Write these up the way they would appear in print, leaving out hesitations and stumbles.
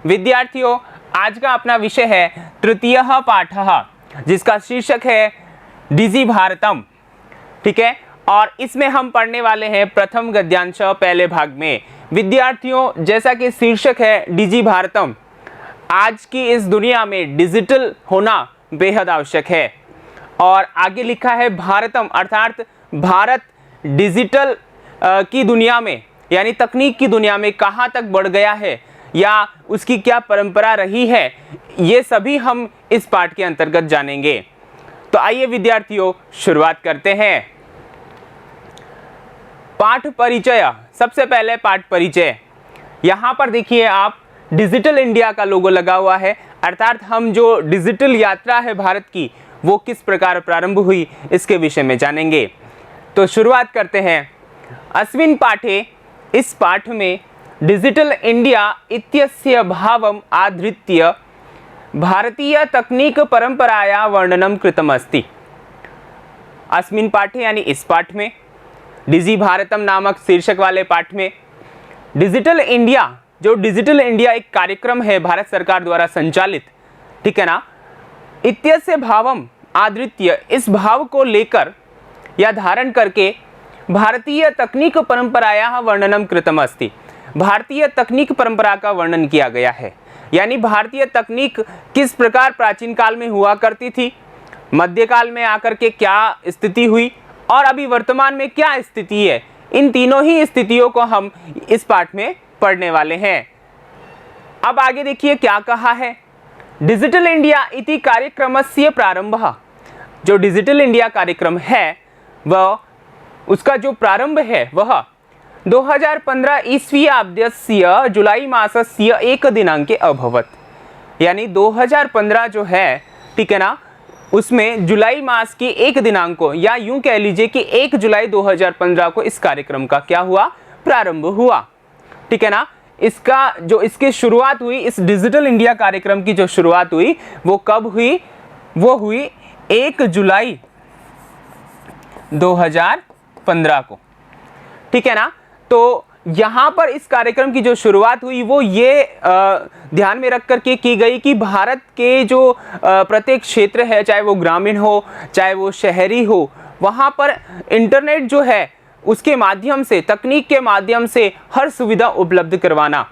विद्यार्थियों, आज का अपना विषय है तृतीय पाठ, जिसका शीर्षक है डिजी भारतम। ठीक है, और इसमें हम पढ़ने वाले हैं प्रथम गद्यांश पहले भाग में। विद्यार्थियों, जैसा कि शीर्षक है डिजी भारतम, आज की इस दुनिया में डिजिटल होना बेहद आवश्यक है। और आगे लिखा है भारतम, अर्थात भारत डिजिटल की दुनिया में यानी तकनीक की दुनिया में कहाँ तक बढ़ गया है या उसकी क्या परंपरा रही है, ये सभी हम इस पाठ के अंतर्गत जानेंगे। तो आइए विद्यार्थियों, शुरुआत करते हैं। पाठ परिचय। सबसे पहले पाठ परिचय। यहाँ पर देखिए आप, डिजिटल इंडिया का लोगो लगा हुआ है, अर्थात हम जो डिजिटल यात्रा है भारत की वो किस प्रकार प्रारंभ हुई इसके विषय में जानेंगे। तो शुरुआत करते हैं। अस्मिन् पाठे, इस पाठ में डिजिटल इंडिया इत्यस्य भावम् आधृत्य भारतीय तकनीक परंपराया वर्णनम कृतम अस्ति। अस्मिन् पाठे यानी इस पाठ में, डिजी भारतम नामक शीर्षक वाले पाठ में, डिजिटल इंडिया, जो डिजिटल इंडिया एक कार्यक्रम है भारत सरकार द्वारा संचालित, ठीक है ना, इत्यस्य भावम आधृत्य, इस भाव को लेकर या धारण करके भारतीय तकनीक परंपराया वर्णनम कृतम अस्ति, भारतीय तकनीक परंपरा का वर्णन किया गया है। यानी भारतीय तकनीक किस प्रकार प्राचीन काल में हुआ करती थी, मध्यकाल में आकर के क्या स्थिति हुई और अभी वर्तमान में क्या स्थिति है, इन तीनों ही स्थितियों को हम इस पाठ में पढ़ने वाले हैं। अब आगे देखिए क्या कहा है। डिजिटल इंडिया इति कार्यक्रमस्य प्रारंभः, जो डिजिटल इंडिया कार्यक्रम है वह, उसका जो प्रारंभ है वह 2015 ईस्वीयाब्दस्य जुलाई मासस्य 1 दिनांके अभवत्। यानी 2015 जो है, ठीक है ना, उसमें जुलाई मास की 1 दिनांक को, या यूं कह लीजिए कि 1 जुलाई 2015 को इस कार्यक्रम का क्या हुआ, प्रारंभ हुआ। ठीक है ना, इसका जो इसकी शुरुआत हुई, इस डिजिटल इंडिया कार्यक्रम की जो शुरुआत हुई वो कब हुई, वो हुई 1 जुलाई 2015 को। ठीक है ना, तो यहाँ पर इस कार्यक्रम की जो शुरुआत हुई वो ये ध्यान में रख करके की गई कि भारत के जो प्रत्येक क्षेत्र है, चाहे वो ग्रामीण हो चाहे वो शहरी हो, वहाँ पर इंटरनेट जो है उसके माध्यम से, तकनीक के माध्यम से हर सुविधा उपलब्ध करवाना,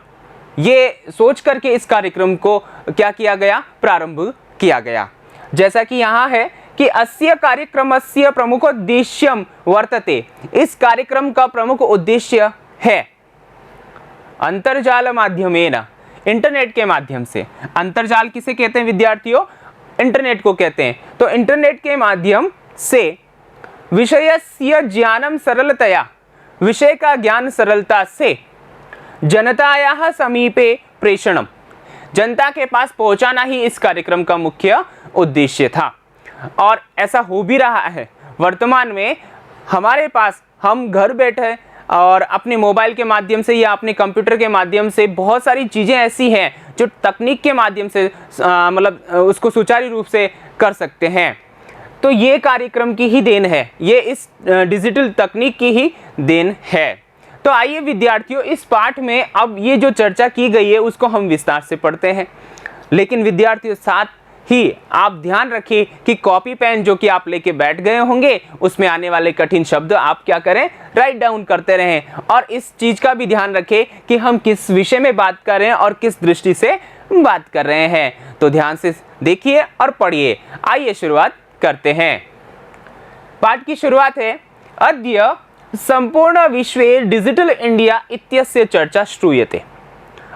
ये सोच करके इस कार्यक्रम को क्या किया गया, प्रारंभ किया गया। जैसा कि यहाँ है कि अस्य कार्यक्रमस्य प्रमुखोद्देश्यम वर्तते, इस कार्यक्रम का प्रमुख उद्देश्य है अंतर्जाल माध्यमेन, इंटरनेट के माध्यम से। अंतर्जाल किसे कहते हैं विद्यार्थियों, इंटरनेट को कहते हैं। तो इंटरनेट के माध्यम से विषयस्य ज्ञानम सरलतया, विषय का ज्ञान सरलता से जनतायाः समीपे प्रेषणम, जनता के पास पहुंचाना ही इस कार्यक्रम का मुख्य उद्देश्य था। और ऐसा हो भी रहा है। वर्तमान में हमारे पास, हम घर बैठे और अपने मोबाइल के माध्यम से या अपने कंप्यूटर के माध्यम से बहुत सारी चीज़ें ऐसी हैं जो तकनीक के माध्यम से मतलब उसको सुचारू रूप से कर सकते हैं। तो ये कार्यक्रम की ही देन है, ये इस डिजिटल तकनीक की ही देन है। तो आइए विद्यार्थियों, इस पाठ में अब ये जो चर्चा की गई है उसको हम विस्तार से पढ़ते हैं। लेकिन विद्यार्थियों, साथ ही आप ध्यान रखिए कि कॉपी पेन जो कि आप लेके बैठ गए होंगे, उसमें आने वाले कठिन शब्द आप क्या करें, राइट डाउन करते रहें। और इस चीज़ का भी ध्यान रखें कि हम किस विषय में बात कर रहे हैं और किस दृष्टि से बात कर रहे हैं। तो ध्यान से देखिए और पढ़िए। आइए शुरुआत करते हैं। पाठ की शुरुआत है। अद्य संपूर्ण विश्वे डिजिटल इंडिया इत्यस्य चर्चा श्रूयते।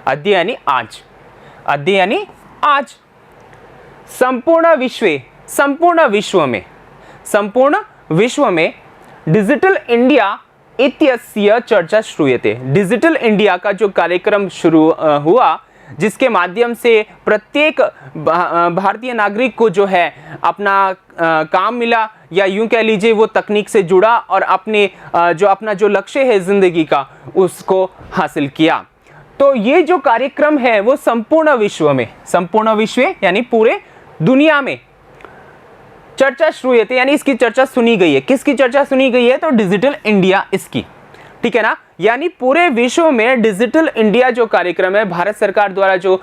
अद्य यानी आज, अद्य यानी आज। संपूर्ण विश्वे, संपूर्ण विश्व में, संपूर्ण विश्व में डिजिटल इंडिया इत्यस्य चर्चा श्रूयते। डिजिटल इंडिया का जो कार्यक्रम शुरू हुआ, जिसके माध्यम से प्रत्येक भारतीय नागरिक को जो है अपना काम मिला, या यूं कह लीजिए वो तकनीक से जुड़ा और अपने अपना जो लक्ष्य है जिंदगी का उसको हासिल किया। तो ये जो कार्यक्रम है वो संपूर्ण विश्व में, संपूर्ण विश्व यानी पूरे दुनिया में चर्चा श्रूयते, यानी इसकी चर्चा सुनी गई है। किसकी चर्चा सुनी गई है, तो डिजिटल इंडिया इसकी। ठीक है ना। यानी पूरे विश्व में डिजिटल इंडिया जो कार्यक्रम है भारत सरकार द्वारा जो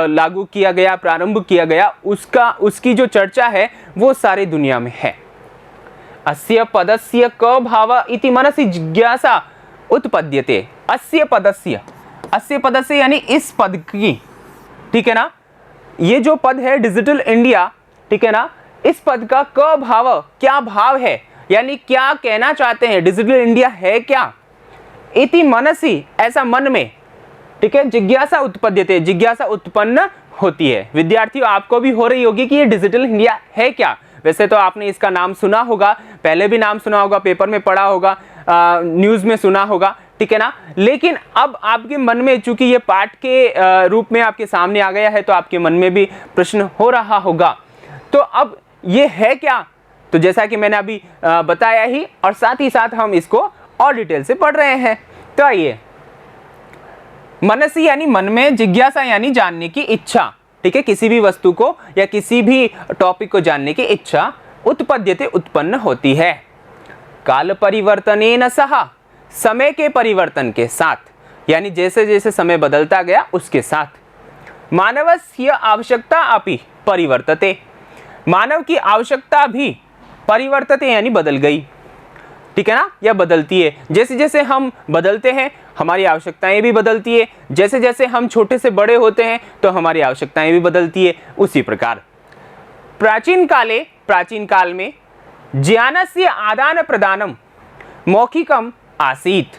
लागू किया गया, प्रारंभ किया गया, उसकी जो चर्चा है वो सारी दुनिया में है। अस्य पदस्य क भाव इति मनसि जिज्ञासा उत्पद्यते। अस्य पदस्य यानी इस पद की, ठीक है ना, ये जो पद है डिजिटल इंडिया, ठीक है ना, इस पद का क भाव, क्या भाव है, यानी क्या कहना चाहते हैं, डिजिटल इंडिया है क्या, इति मनसि, ऐसा मन में, ठीक है, जिज्ञासा उत्पद्यते, जिज्ञासा उत्पन्न होती है। विद्यार्थियों आपको भी हो रही होगी कि ये डिजिटल इंडिया है क्या। वैसे तो आपने इसका नाम सुना होगा, पहले भी नाम सुना होगा, पेपर में पढ़ा होगा, न्यूज़ में सुना होगा, ठीक है ना। लेकिन अब आपके मन में, चूंकि ये पाठ के रूप में आपके सामने आ गया है, तो आपके मन में भी प्रश्न हो रहा होगा, तो अब ये है क्या। तो जैसा कि मैंने अभी बताया ही, और साथ ही साथ हम इसको और डिटेल से पढ़ रहे हैं। तो आइए, मनसी यानी मन में, जिज्ञासा यानी जानने की इच्छा, ठीक है, किसी भी वस्तु को या किसी भी टॉपिक को जानने की इच्छा, उत्पद्यते उत्पन्न होती है। काल परिवर्तनेन सह, समय के परिवर्तन के साथ, यानी जैसे जैसे समय बदलता गया उसके साथ। मानवस्य आवश्यकता अपि परिवर्तते, मानव की आवश्यकता भी परिवर्तते यानी बदल गई, ठीक है ना, या बदलती है। जैसे जैसे हम बदलते हैं हमारी आवश्यकताएं भी बदलती है, जैसे जैसे हम छोटे से बड़े होते हैं तो हमारी आवश्यकताएं भी बदलती है। उसी प्रकार प्राचीन काल में ज्ञानस्य आदान प्रदानम मौखिकम आसीत,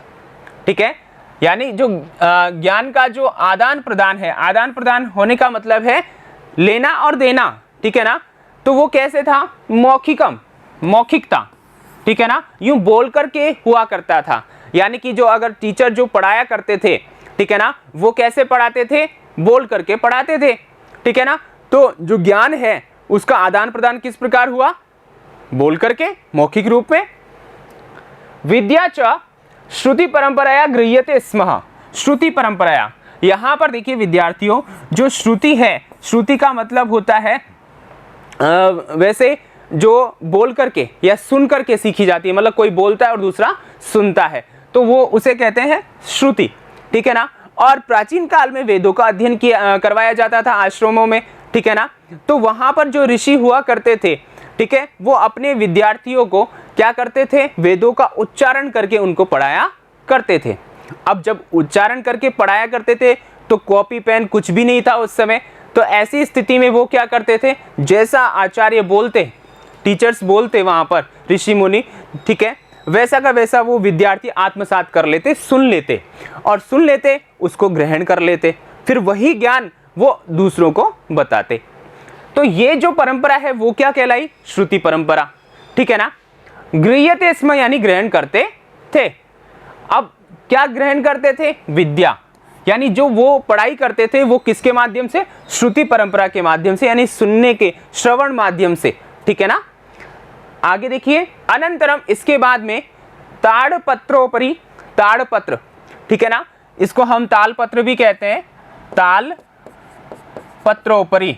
ठीक है, यानी जो ज्ञान का जो आदान प्रदान है, आदान प्रदान होने का मतलब है लेना और देना, ठीक है ना, तो वो कैसे था, मौखिकम, मौखिकता, ठीक है ना, यूं बोल करके हुआ करता था। यानी कि जो अगर टीचर जो पढ़ाया करते थे, ठीक है ना, वो कैसे पढ़ाते थे, बोल करके पढ़ाते थे, ठीक है ना। तो जो ज्ञान है उसका आदान प्रदान किस प्रकार हुआ, बोल करके, मौखिक रूप में। विद्या च श्रुति परंपराया गृह्यते स्म, श्रुति परंपराया, यहां पर देखिए विद्यार्थियों, जो श्रुति है, श्रुति का मतलब होता है वैसे जो बोल करके या सुन करके सीखी जाती है, मतलब कोई बोलता है और दूसरा सुनता है, तो वो उसे कहते हैं श्रुति, ठीक है ना। और प्राचीन काल में वेदों का अध्ययन करवाया जाता था आश्रमों में, ठीक है ना, तो वहां पर जो ऋषि हुआ करते थे, ठीक है, वो अपने विद्यार्थियों को क्या करते थे, वेदों का उच्चारण करके उनको पढ़ाया करते थे। अब जब उच्चारण करके पढ़ाया करते थे तो कॉपी पेन कुछ भी नहीं था उस समय, तो ऐसी स्थिति में वो क्या करते थे, जैसा आचार्य बोलते, टीचर्स बोलते वहां पर, ऋषि मुनि, ठीक है, वैसा का वैसा वो विद्यार्थी आत्मसात कर लेते, सुन लेते, और सुन लेते उसको ग्रहण कर लेते, फिर वही ज्ञान वो दूसरों को बताते। तो ये जो परंपरा है वो क्या कहलाई, श्रुति परंपरा, ठीक है ना। गृह्यते स्म यानी ग्रहण करते थे। अब क्या ग्रहण करते थे, विद्या, यानी जो वो पढ़ाई करते थे वो किसके माध्यम से, श्रुति परंपरा के माध्यम से, यानी सुनने के, श्रवण माध्यम से, ठीक है ना। आगे देखिए, अनंतरम, इसके बाद में ताड़पत्रोपरि, ताड़पत्र, ठीक है ना, इसको हम तालपत्र भी कहते हैं, तालपत्रोपरि।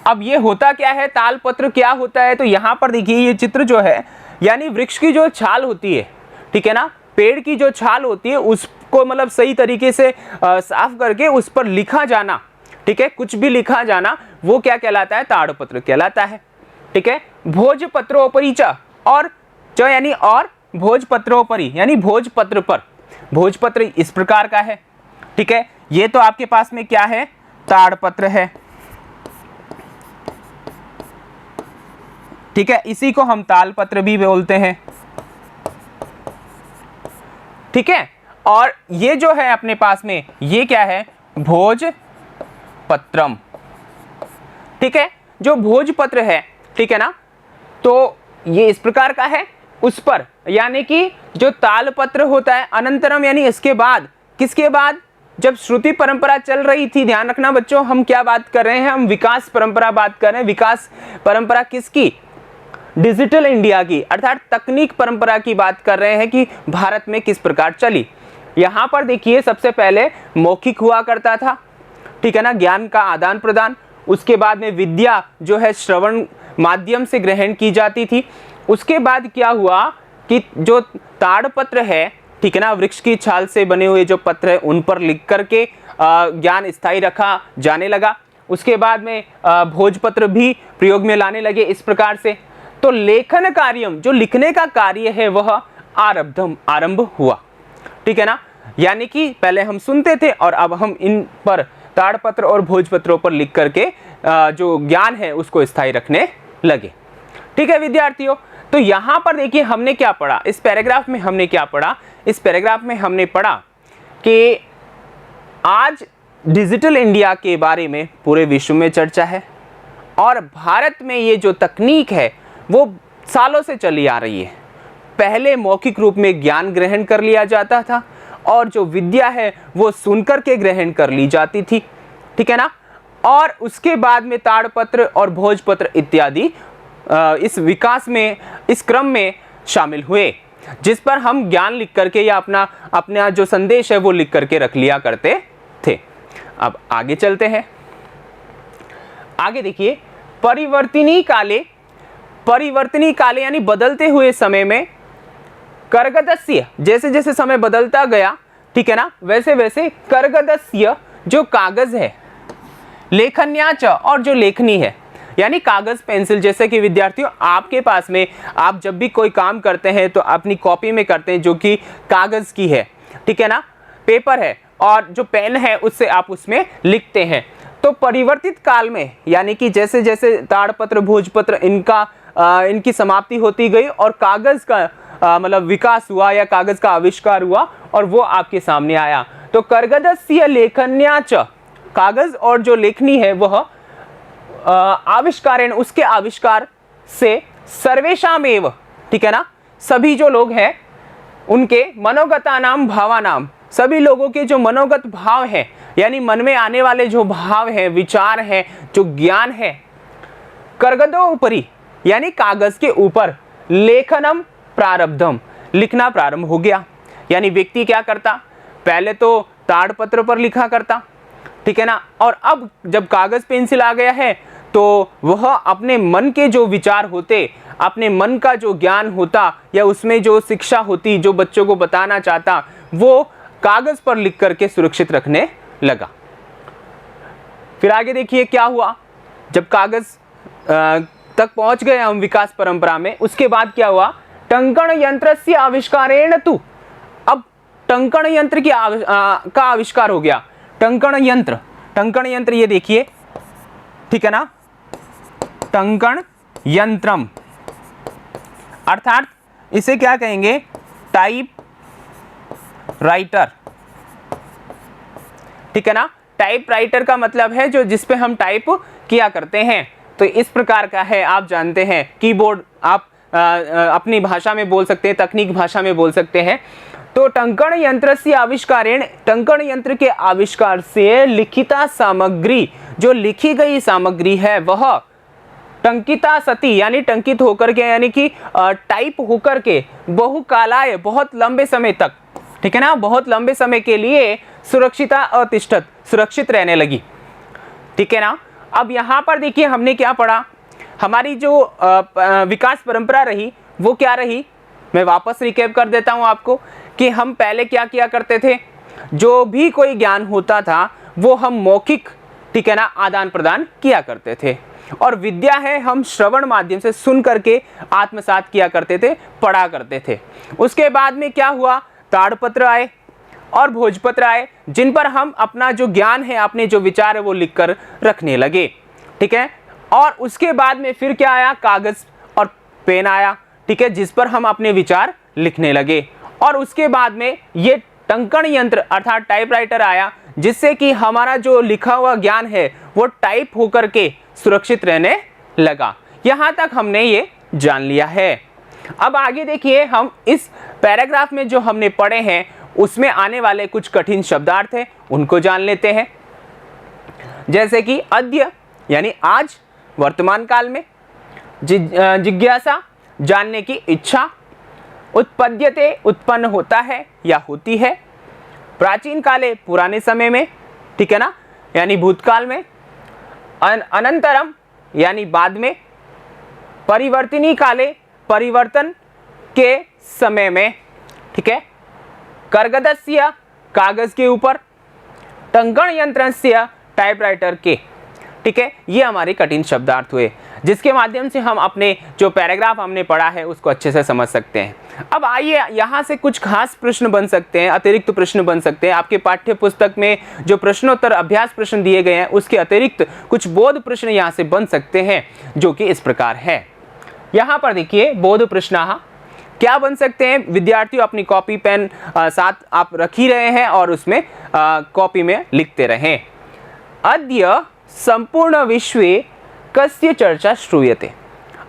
अब ये होता क्या है, तालपत्र क्या होता है, तो यहां पर देखिए ये चित्र जो है, यानी वृक्ष की जो छाल होती है, ठीक है ना, पेड़ की जो छाल होती है उसको मतलब सही तरीके से साफ करके उस पर लिखा जाना, ठीक है, कुछ भी लिखा जाना, वो क्या कहलाता है, ताड़पत्र कहलाता है, ठीक है। भोजपत्रोपरि च, और च यानी और, भोजपत्रोपरि यानी भोजपत्र पर, भोजपत्र इस प्रकार का है, ठीक है। ये तो आपके पास में क्या है, ताड़पत्र है, ठीक है, इसी को हम तालपत्र भी बोलते हैं, ठीक है। और ये जो है अपने पास में, ये क्या है, भोजपत्रम, ठीक है, जो भोजपत्र है, ठीक है ना, तो ये इस प्रकार का है, उस पर, यानी कि जो तालपत्र होता है, अनंतरम यानी इसके बाद, किसके बाद, जब श्रुति परंपरा चल रही थी, ध्यान रखना बच्चों, हम क्या बात कर रहे हैं, हम विकास परंपरा बात कर रहे हैं। विकास परंपरा किसकी, डिजिटल इंडिया की, अर्थात तकनीक परंपरा की बात कर रहे हैं कि भारत में किस प्रकार चली। यहां पर देखिए सबसे पहले मौखिक हुआ करता था, ठीक है ना, ज्ञान का आदान प्रदान, उसके बाद में विद्या जो है श्रवण माध्यम से ग्रहण की जाती थी। उसके बाद क्या हुआ कि जो ताड़पत्र है, ठीक है ना, वृक्ष की छाल से बने हुए जो पत्र है उन पर लिख करके ज्ञान स्थायी रखा जाने लगा। उसके बाद में भोजपत्र भी प्रयोग में लाने लगे इस प्रकार से। तो लेखन कार्यम, जो लिखने का कार्य है वह आरंभ हुआ, ठीक है ना। यानी कि पहले हम सुनते थे और अब हम इन पर ताड़पत्र और भोजपत्रों पर लिख करके जो ज्ञान है उसको स्थायी रखने लगे, ठीक है विद्यार्थियों। तो यहाँ पर देखिए हमने क्या पढ़ा, इस पैराग्राफ में हमने क्या पढ़ा, इस पैराग्राफ में हमने पढ़ा कि आज डिजिटल इंडिया के बारे में पूरे विश्व में चर्चा है और भारत में ये जो तकनीक है वो सालों से चली आ रही है। पहले मौखिक रूप में ज्ञान ग्रहण कर लिया जाता था और जो विद्या है वो सुनकर के ग्रहण कर ली जाती थी, ठीक है ना। और उसके बाद में ताड़पत्र और भोजपत्र इत्यादि इस विकास में, इस क्रम में शामिल हुए, जिस पर हम ज्ञान लिख करके या अपना जो संदेश है वो लिख करके रख लिया करते थे। अब आगे चलते हैं। आगे देखिए, परिवर्तनी काले यानी बदलते हुए समय में कर्गदस्य, जैसे जैसे समय बदलता गया, ठीक है ना, वैसे वैसे कर्गदस्य जो कागज है, लेखन्याच और जो लेखनी है, यानी कागज पेंसिल, जैसे कि विद्यार्थियों आपके पास में आप जब भी कोई काम करते हैं तो अपनी कॉपी में करते हैं जो कि कागज की है, ठीक है ना, पेपर है, और जो पेन है उससे आप उसमें लिखते हैं। तो परिवर्तित काल में, यानी कि जैसे जैसे ताड़पत्र भोजपत्र इनकी समाप्ति होती गई और कागज का मतलब विकास हुआ या कागज का आविष्कार हुआ और वो आपके सामने आया। तो कर्गदस्य लेखन्याच, कागज और जो लेखनी है वह आविष्कारेण, उसके आविष्कार से सर्वेशामेव, ठीक है ना, सभी जो लोग हैं उनके मनोगतानाम भावानाम, सभी लोगों के जो मनोगत भाव है यानी मन में आने वाले जो भाव है, विचार है, जो ज्ञान है, कर्गदोपरि यानी कागज के ऊपर लेखनम प्रारब्धम, लिखना प्रारंभ हो गया। यानी व्यक्ति क्या करता, पहले तो ताड़पत्र पर लिखा करता, ठीक है ना, और अब जब कागज पेंसिल आ गया है तो वह अपने मन के जो विचार होते, अपने मन का जो ज्ञान होता या उसमें जो शिक्षा होती, जो बच्चों को बताना चाहता, वो कागज पर लिख करके सुरक्षित रखने लगा। फिर आगे देखिए क्या हुआ, जब कागज तक पहुंच गए हम विकास परंपरा में, उसके बाद क्या हुआ, टंकण यंत्र से आविष्कारेण तु, अब टंकण यंत्र की का आविष्कार हो गया। टंकण यंत्र ये देखिए, ठीक है ना, टंकण यंत्रम अर्थात इसे क्या कहेंगे, टाइप राइटर, ठीक है ना। टाइप राइटर का मतलब है जो जिस पे हम टाइप किया करते हैं। तो इस प्रकार का है, आप जानते हैं कीबोर्ड, आप अपनी भाषा में बोल सकते हैं, तकनीक भाषा में बोल सकते हैं। तो टंकण यंत्र से आविष्कारेण, टंकण यंत्र के आविष्कार से लिखिता सामग्री, जो लिखी गई सामग्री है वह टंकिता सती यानी टंकित होकर के, यानी कि टाइप होकर के बहुकालाय, बहुत लंबे समय तक, ठीक है ना, बहुत लंबे समय के लिए सुरक्षिता अतिष्ठत, सुरक्षित रहने लगी, ठीक है ना। अब यहाँ पर देखिए हमने क्या पढ़ा, हमारी जो विकास परंपरा रही वो क्या रही, मैं वापस रिकैप कर देता हूँ आपको कि हम पहले क्या किया करते थे, जो भी कोई ज्ञान होता था वो हम मौखिक, ठीक है ना, आदान प्रदान किया करते थे, और विद्या है हम श्रवण माध्यम से सुन करके आत्मसात किया करते थे, पढ़ा करते थे। उसके बाद में क्या हुआ, ताड़पत्र आए और भोजपत्र आए, जिन पर हम अपना जो ज्ञान है, अपने जो विचार है वो लिख कर रखने लगे, ठीक है। और उसके बाद में फिर क्या आया, कागज और पेन आया, ठीक है, जिस पर हम अपने विचार लिखने लगे। और उसके बाद में ये टंकण यंत्र अर्थात टाइपराइटर आया, जिससे कि हमारा जो लिखा हुआ ज्ञान है वो टाइप होकर के सुरक्षित रहने लगा। यहाँ तक हमने ये जान लिया है। अब आगे देखिए, हम इस पैराग्राफ में जो हमने पढ़े हैं उसमें आने वाले कुछ कठिन शब्दार्थ हैं, उनको जान लेते हैं। जैसे कि अद्य यानी आज, वर्तमान काल में, जिज्ञासा जानने की इच्छा, उत्पद्यते उत्पन्न होता है या होती है, प्राचीन काले पुराने समय में, ठीक है ना, यानी भूतकाल में, अनंतरम यानी बाद में, परिवर्तनी काले परिवर्तन के समय में, ठीक है। कर्गदस्य कागज के ऊपर, टंकण यंत्रस्य टाइपराइटर के, ठीक है। ये हमारे कठिन शब्दार्थ हुए जिसके माध्यम से हम अपने जो पैराग्राफ हमने पढ़ा है उसको अच्छे से समझ सकते हैं। अब आइए यहाँ से कुछ खास प्रश्न बन सकते हैं, अतिरिक्त प्रश्न बन सकते हैं। आपके पाठ्य पुस्तक में जो प्रश्नोत्तर अभ्यास प्रश्न दिए गए हैं उसके अतिरिक्त कुछ बोध प्रश्न यहाँ से बन सकते हैं, जो कि इस प्रकार है। यहाँ पर देखिए बोध प्रश्न क्या बन सकते हैं। विद्यार्थियों अपनी कॉपी पेन साथ आप रख ही रहे हैं और उसमें कॉपी में लिखते रहें। अद्य संपूर्ण विश्वे कस्य चर्चा श्रूयते।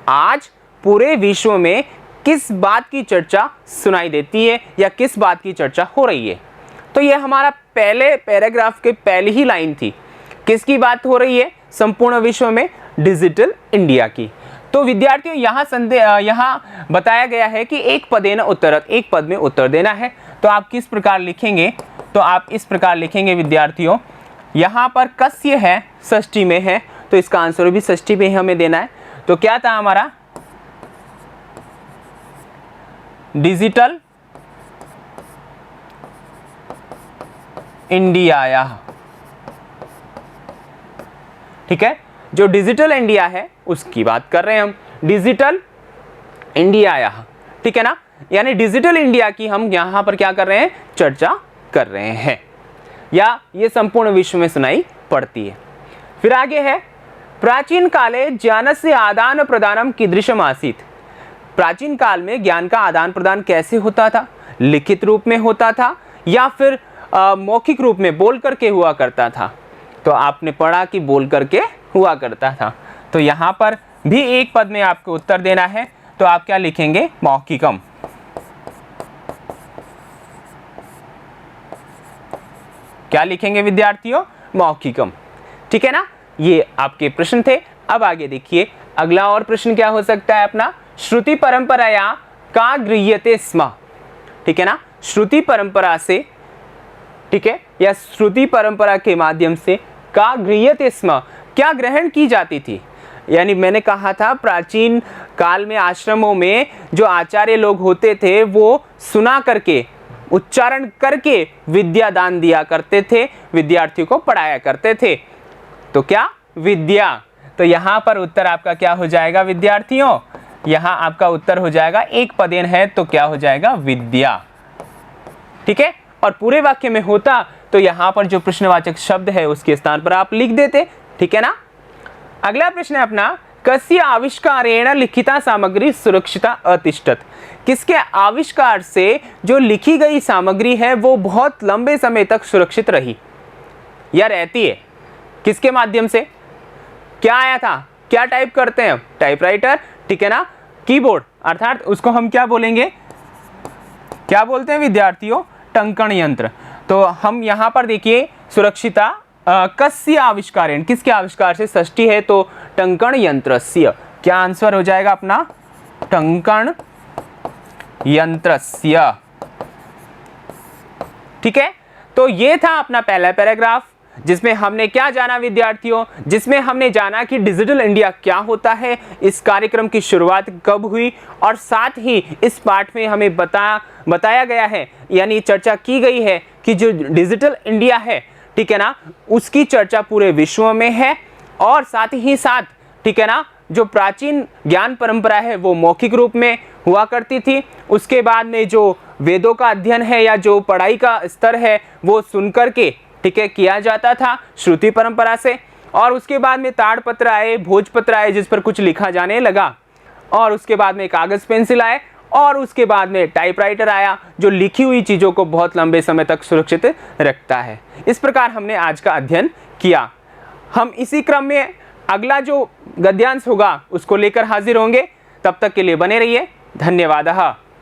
आज पूरे विश्व में किस बात की चर्चा सुनाई देती है या किस बात की चर्चा हो रही है। तो ये हमारा पहले पैराग्राफ के पहली ही लाइन थी। किसकी बात हो रही है? संपूर्ण विश्व में डिजिटल इंडिया की। तो विद्यार्थियों यहाँ बताया गया है कि एक पदेन उत्तरत, एक पद में उत्तर देना है। तो आप किस प्रकार लिखेंगे? तो आप इस प्रकार लिखेंगे विद्यार्थियों, यहाँ पर कस्य है, षष्ठी में है, तो इसका आंसर भी षष्ठी में ही हमें देना है। तो क्या था हमारा? डिजिटल इंडिया, ठीक है। जो डिजिटल इंडिया है उसकी बात कर रहे हैं हम, डिजिटल इंडिया, ठीक है ना। यानी डिजिटल इंडिया की हम यहां पर क्या कर रहे हैं? चर्चा कर रहे हैं, या ये संपूर्ण विश्व में सुनाई पड़ती है। फिर आगे है, प्राचीन काले ज्ञानस्य आदान प्रदानम कीदृशम आसीत्। प्राचीन काल में ज्ञान का आदान प्रदान कैसे होता था? लिखित रूप में होता था या फिर मौखिक रूप में बोल करके हुआ करता था? तो आपने पढ़ा कि बोल करके हुआ करता था। तो यहाँ पर भी एक पद में आपको उत्तर देना है। तो आप क्या लिखेंगे? मौखिकम। क्या लिखेंगे विद्यार्थियों? मौखिकम, ठीक है ना। ये आपके प्रश्न थे। अब आगे देखिए अगला और प्रश्न क्या हो सकता है अपना? श्रुति परंपराया का गृह्यते स्म, ठीक है ना। श्रुति परंपरा से, ठीक है, या श्रुति परंपरा के माध्यम से का गृह्यते स्म, क्या ग्रहण की जाती थी। यानी मैंने कहा था प्राचीन काल में आश्रमों में जो आचार्य लोग होते थे वो सुना करके, उच्चारण करके विद्या दान दिया करते थे, विद्यार्थियों को पढ़ाया करते थे। तो क्या? विद्या। तो यहाँ पर उत्तर आपका क्या हो जाएगा विद्यार्थियों? यहाँ आपका उत्तर हो जाएगा, एक पदेन है तो क्या हो जाएगा? विद्या, ठीक है। और पूरे वाक्य में होता तो यहाँ पर जो प्रश्नवाचक शब्द है उसके स्थान पर आप लिख देते, ठीक है ना। अगला प्रश्न है अपना, कस्य आविष्कारेण लिखिता सामग्री सुरक्षिता अतिष्ठत। किसके आविष्कार से जो लिखी गई सामग्री है वो बहुत लंबे समय तक सुरक्षित रही या रहती है? किसके माध्यम से? क्या आया था? क्या टाइप करते हैं? टाइपराइटर, ठीक है ना। कीबोर्ड, अर्थात उसको हम क्या बोलेंगे? क्या बोलते हैं विद्यार्थियों? टंकण यंत्र। तो हम यहाँ पर देखिए सुरक्षिता कस्य आविष्कारेण, किसके आविष्कार से? षष्ठी है तो टंकण यंत्रस्य। क्या आंसर हो जाएगा अपना? टंकण यंत्रस्य, ठीक है। तो ये था अपना पहला पैराग्राफ जिसमें हमने क्या जाना विद्यार्थियों? जिसमें हमने जाना कि डिजिटल इंडिया क्या होता है, इस कार्यक्रम की शुरुआत कब हुई, और साथ ही इस पाठ में हमें बताया गया है, यानी चर्चा की गई है कि जो डिजिटल इंडिया है, ठीक है ना, उसकी चर्चा पूरे विश्व में है। और साथ ही साथ, ठीक है ना, जो प्राचीन ज्ञान परंपरा है वो मौखिक रूप में हुआ करती थी। उसके बाद में जो वेदों का अध्ययन है या जो पढ़ाई का स्तर है वो सुनकर के, ठीक है, किया जाता था श्रुति परंपरा से। और उसके बाद में ताड़पत्र आए, भोजपत्र आए जिस पर कुछ लिखा जाने लगा, और उसके बाद में कागज पेंसिल आए, और उसके बाद में टाइपराइटर आया जो लिखी हुई चीज़ों को बहुत लंबे समय तक सुरक्षित रखता है। इस प्रकार हमने आज का अध्ययन किया। हम इसी क्रम में अगला जो गद्यांश होगा उसको लेकर हाजिर होंगे। तब तक के लिए बने रहिए। धन्यवाद।